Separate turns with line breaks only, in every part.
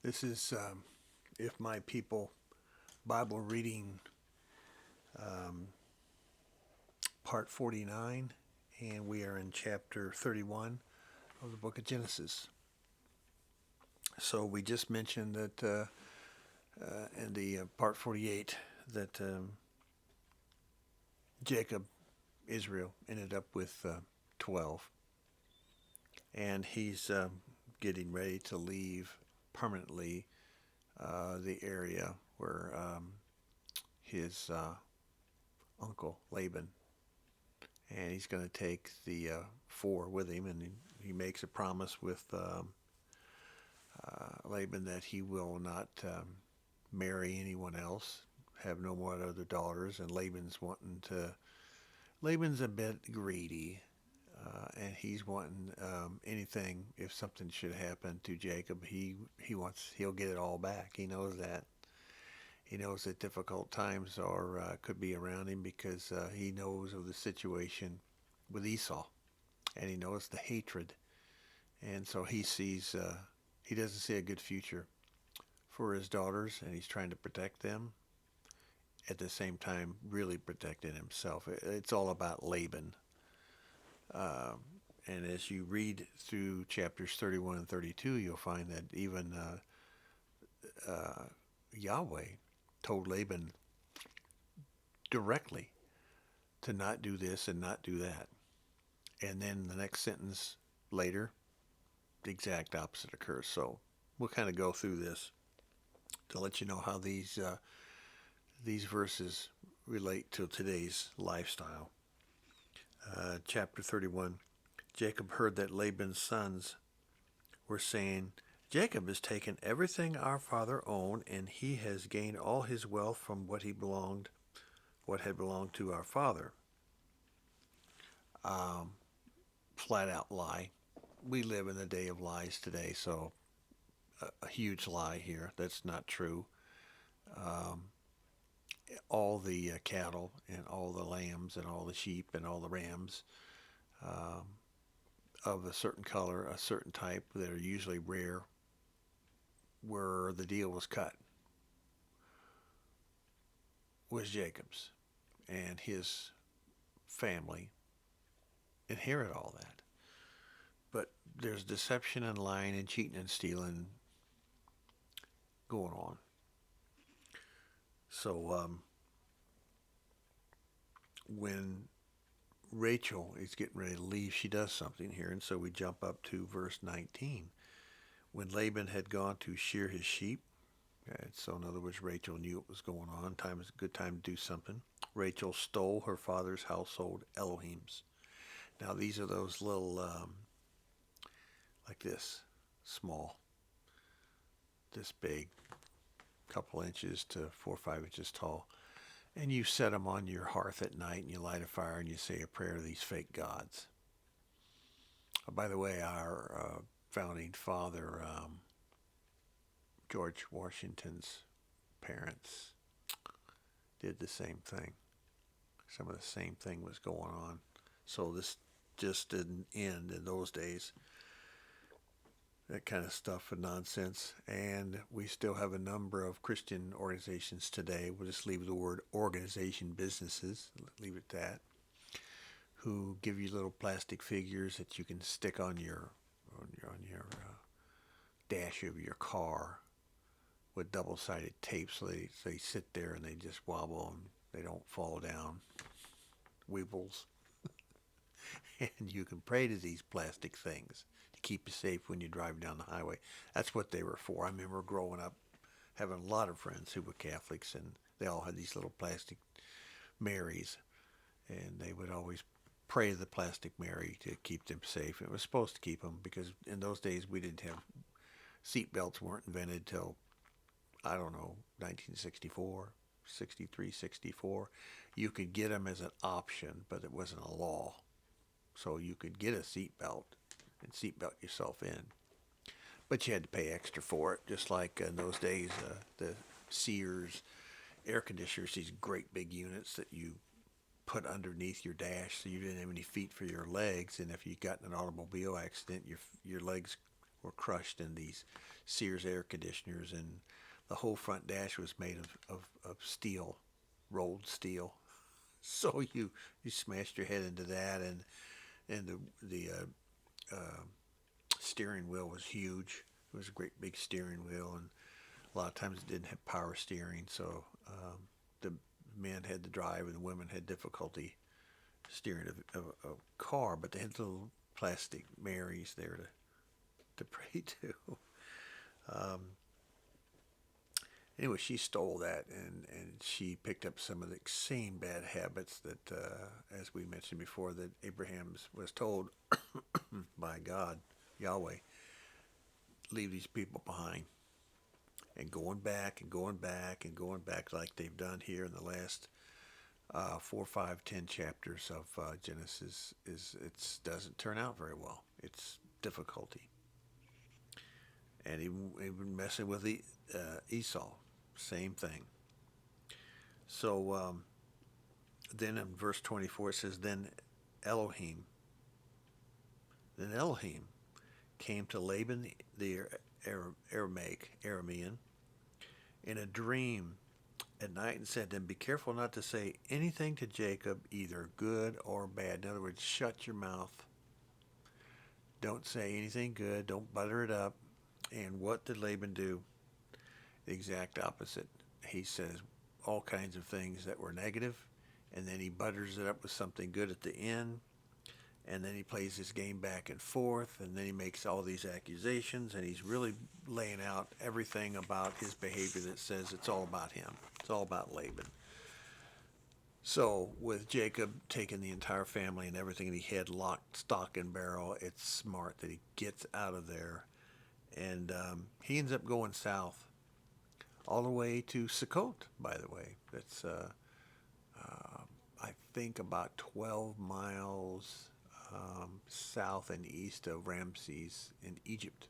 This is If My People Bible reading, um, part 49, and we are in chapter 31 of the book of Genesis. So we just mentioned that in the part 48 that Jacob, Israel, ended up with 12, and he's getting ready to leave permanently the area where his uncle Laban, and he's going to take the four with him, and he makes a promise with Laban that he will not marry anyone else, have no more other daughters, and Laban's a bit greedy, and he's wanting anything. If something should happen to Jacob, he'll get it all back. He knows that. He knows that difficult times are could be around him because he knows of the situation with Esau, and he knows the hatred, and so he doesn't see a good future for his daughters, and he's trying to protect them at the same time, really protecting himself. It's all about Laban. Um, and as you read through chapters 31 and 32, you'll find that even Yahweh told Laban directly to not do this and not do that. And then the next sentence later, the exact opposite occurs. So we'll kind of go through this to let you know how these verses relate to today's lifestyle. Chapter 31. Jacob heard that Laban's sons were saying, Jacob has taken everything our father owned, and he has gained all his wealth from what had belonged to our father. Um, Flat out lie. We live in the day of lies today, so a huge lie here. That's not true. Um, all the cattle and all the lambs and all the sheep and all the rams um, of a certain color, a certain type that are usually rare, where the deal was cut, was Jacob's, and his family inherit all that. But there's deception and lying and cheating and stealing going on. So when Rachel is getting ready to leave, she does something here, and so we jump up to verse 19. When Laban had gone to shear his sheep, so in other words, Rachel knew what was going on. Time is a good time to do something. Rachel stole her father's household Elohims. Now these are those little, like this, small, this big, couple inches to 4 or 5 inches tall. And you set them on your hearth at night, and you light a fire, and you say a prayer to these fake gods. By the way, our founding father, George Washington's parents, did the same thing. Some of the same thing was going on. So this just didn't end in those days. That kind of stuff and nonsense. And we still have a number of Christian organizations today. We'll just leave the word organization, businesses, leave it at that, who give you little plastic figures that you can stick on your dash of your car with double-sided tape, so they sit there and they just wobble and they don't fall down. Weebles. And you can pray to these plastic things to keep you safe when you drive down the highway. That's what they were for. I remember growing up having a lot of friends who were Catholics, and they all had these little plastic Marys, and they would always pray to the plastic Mary to keep them safe. It was supposed to keep them because in those days we didn't have seat belts, weren't invented till, I don't know, 1964, 63, 64. You could get them as an option, but it wasn't a law. So you could get a seat belt and seat belt yourself in. But you had to pay extra for it, just like in those days, the Sears air conditioners, these great big units that you put underneath your dash so you didn't have any feet for your legs. And if you got in an automobile accident, your legs were crushed in these Sears air conditioners, and the whole front dash was made of steel, rolled steel. So you smashed your head into that, and the steering wheel was huge. It was a great big steering wheel, and a lot of times it didn't have power steering, so the men had to drive and the women had difficulty steering a car, but they had little plastic Marys there to pray to. Um, anyway, she stole that, and she picked up some of the same bad habits that, as we mentioned before, that Abraham was told by God, Yahweh, leave these people behind. And going back and going back and going back like they've done here in the last 4, 5, 10 chapters of Genesis, it doesn't turn out very well. It's difficulty. And even messing with Esau, same thing. So then in verse 24 it says, Elohim, then Elohim came to Laban the Aramean in a dream at night and said to him, be careful not to say anything to Jacob, either good or bad. In other words, shut your mouth. Don't say anything good. Don't butter it up. And what did Laban do? The exact opposite. He says all kinds of things that were negative, and then he butters it up with something good at the end, and then he plays this game back and forth, and then he makes all these accusations, and he's really laying out everything about his behavior that says it's all about him. It's all about Laban. So with Jacob taking the entire family and everything that he had locked, stock, and barrel, it's smart that he gets out of there. And he ends up going south all the way to Succoth, by the way. That's, I think, about 12 miles south and east of Ramses in Egypt.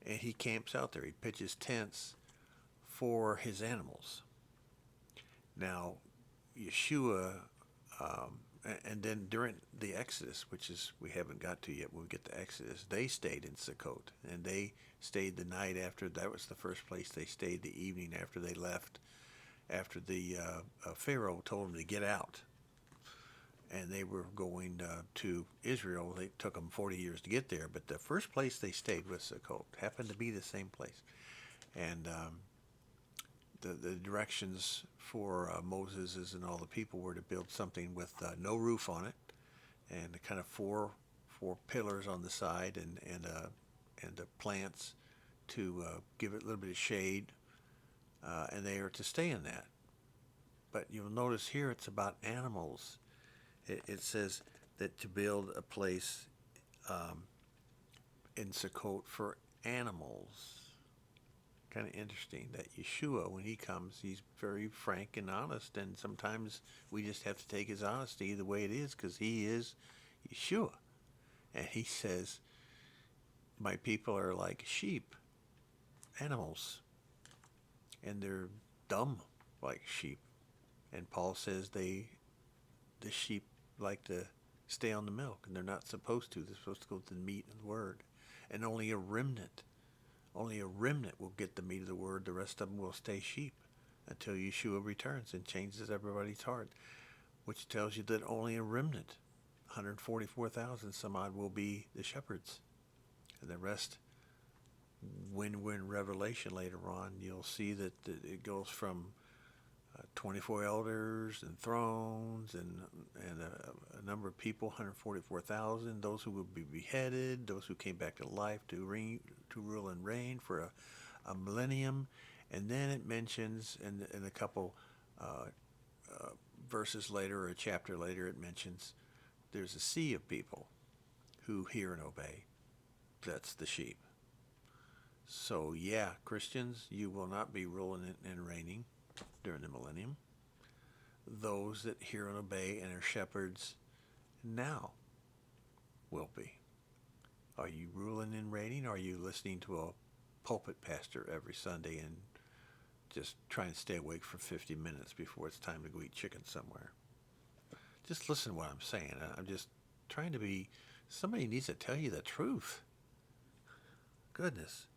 And he camps out there. He pitches tents for his animals. Now, Yeshua, and then during the Exodus, which is we haven't got to yet when we get to Exodus, they stayed in Succoth, and they stayed the night after. That was the first place they stayed the evening after they left, after the Pharaoh told them to get out. And they were going to Israel. It took them 40 years to get there, but the first place they stayed was Succoth. Happened to be the same place. And the directions for Moses and all the people were to build something with no roof on it, and kind of four pillars on the side, and the plants to give it a little bit of shade, and they are to stay in that. But you'll notice here it's about animals. It says that to build a place in Succoth for animals. Kind of interesting that Yeshua, when he comes, he's very frank and honest, and sometimes we just have to take his honesty the way it is, because he is Yeshua. And he says, my people are like sheep, animals, and they're dumb like sheep. And Paul says the sheep like to stay on the milk, and they're not supposed to. They're supposed to go to the meat of the word. And only a remnant will get the meat of the word. The rest of them will stay sheep until Yeshua returns and changes everybody's heart, which tells you that only a remnant, 144,000 some odd, will be the shepherds. And the rest, when we're in Revelation later on, you'll see that it goes from 24 elders and thrones and a number of people, 144,000, those who will be beheaded, those who came back to life to rule and reign for a millennium. And then it mentions in a couple verses later, or a chapter later, it mentions there's a sea of people who hear and obey. That's the sheep. So yeah, Christians, you will not be ruling and reigning during the millennium. Those that hear and obey and are shepherds now will be. Are you ruling and reigning? Or are you listening to a pulpit pastor every Sunday and just trying to stay awake for 50 minutes before it's time to go eat chicken somewhere? Just listen to what I'm saying. I'm just trying to be, somebody needs to tell you the truth. Goodness.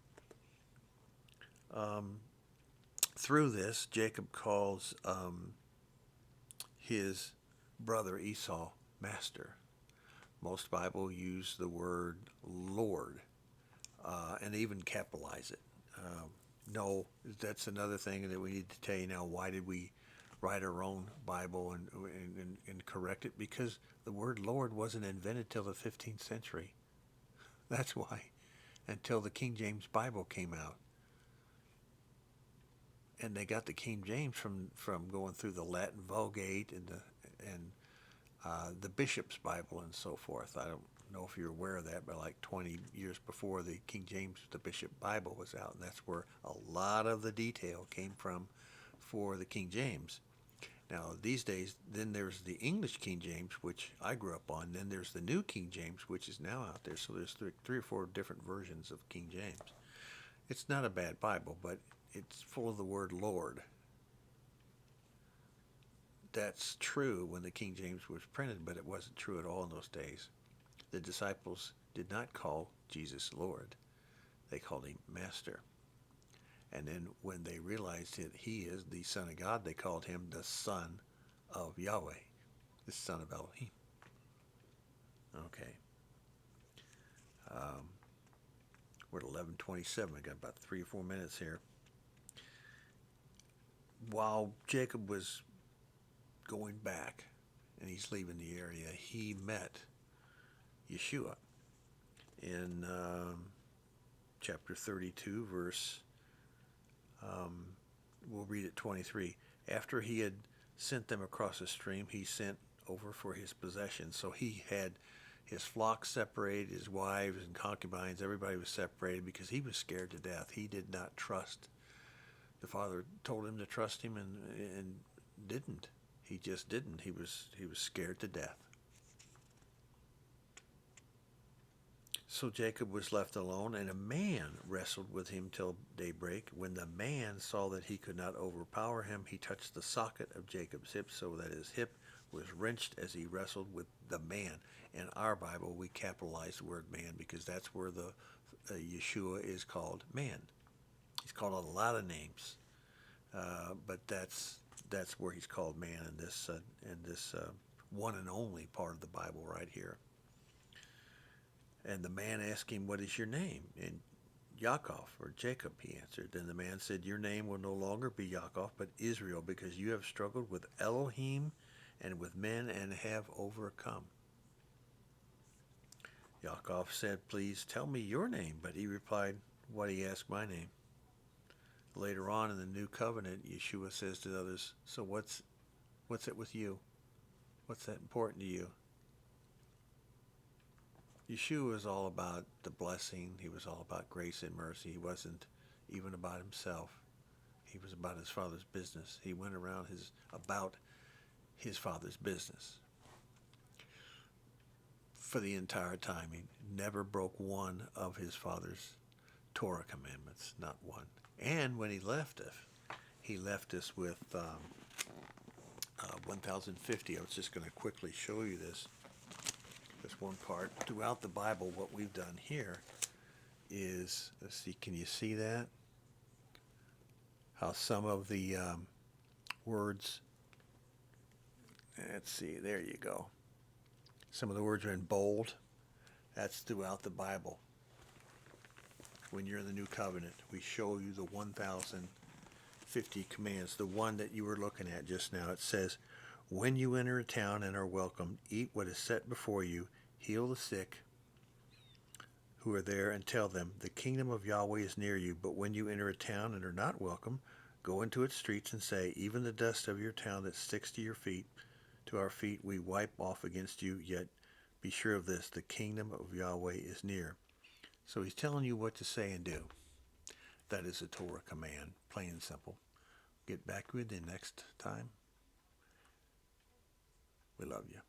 Um, Through this, Jacob calls his brother Esau master. Most Bible use the word Lord and even capitalize it. No, that's another thing that we need to tell you now. Why did we write our own Bible and correct it? Because the word Lord wasn't invented till the 15th century. That's why, until the King James Bible came out. And they got the King James from going through the Latin Vulgate and the Bishop's Bible and so forth. I don't know if you're aware of that, but like 20 years before the King James, the Bishop Bible was out, and that's where a lot of the detail came from for the King James. Now, these days, then there's the English King James, which I grew up on. Then there's the New King James, which is now out there. So there's three or four different versions of King James. It's not a bad Bible, but it's full of the word Lord. That's true when the King James was printed, but it wasn't true at all in those days. The disciples did not call Jesus Lord. They called him Master. And then when they realized that he is the Son of God, they called him the Son of Yahweh, the Son of Elohim. Okay. We're at 11:27. I got about 3 or 4 minutes here. While Jacob was going back and he's leaving the area, he met Yeshua in chapter 32, verse, we'll read it 23. After he had sent them across the stream, he sent over for his possessions. So he had his flock separated, his wives and concubines, everybody was separated because he was scared to death. He did not trust. The father told him to trust him and didn't. He just didn't. He was scared to death. So Jacob was left alone, and a man wrestled with him till daybreak. When the man saw that he could not overpower him, he touched the socket of Jacob's hip, so that his hip was wrenched as he wrestled with the man. In our Bible, we capitalize the word man because that's where the Yeshua is called man. He's called a lot of names, but that's where he's called man in this one and only part of the Bible right here. And the man asked him, "What is your name?" And Yaakov, or Jacob, he answered. Then the man said, "Your name will no longer be Yaakov, but Israel, because you have struggled with Elohim and with men and have overcome." Yaakov said, "Please tell me your name." But he replied, "Why do you ask my name?" Later on in the New Covenant, Yeshua says to others, "So what's it with you? What's that important to you?" Yeshua was all about the blessing. He was all about grace and mercy. He wasn't even about himself. He was about his Father's business. He went around about his Father's business for the entire time. He never broke one of his Father's Torah commandments, not one. And when he left us with 1050. I was just going to quickly show you this one part. Throughout the Bible, what we've done here is, let's see, can you see that? How some of the words, let's see, there you go. Some of the words are in bold. That's throughout the Bible. When you're in the New Covenant, we show you the 1050 commands. The one that you were looking at just now, it says, "When you enter a town and are welcomed, eat what is set before you, heal the sick who are there, and tell them, the kingdom of Yahweh is near you. But when you enter a town and are not welcome, go into its streets and say, even the dust of your town that sticks to our feet, we wipe off against you. Yet be sure of this, the kingdom of Yahweh is near." So he's telling you what to say and do. That is a Torah command, plain and simple. Get back with you next time. We love you.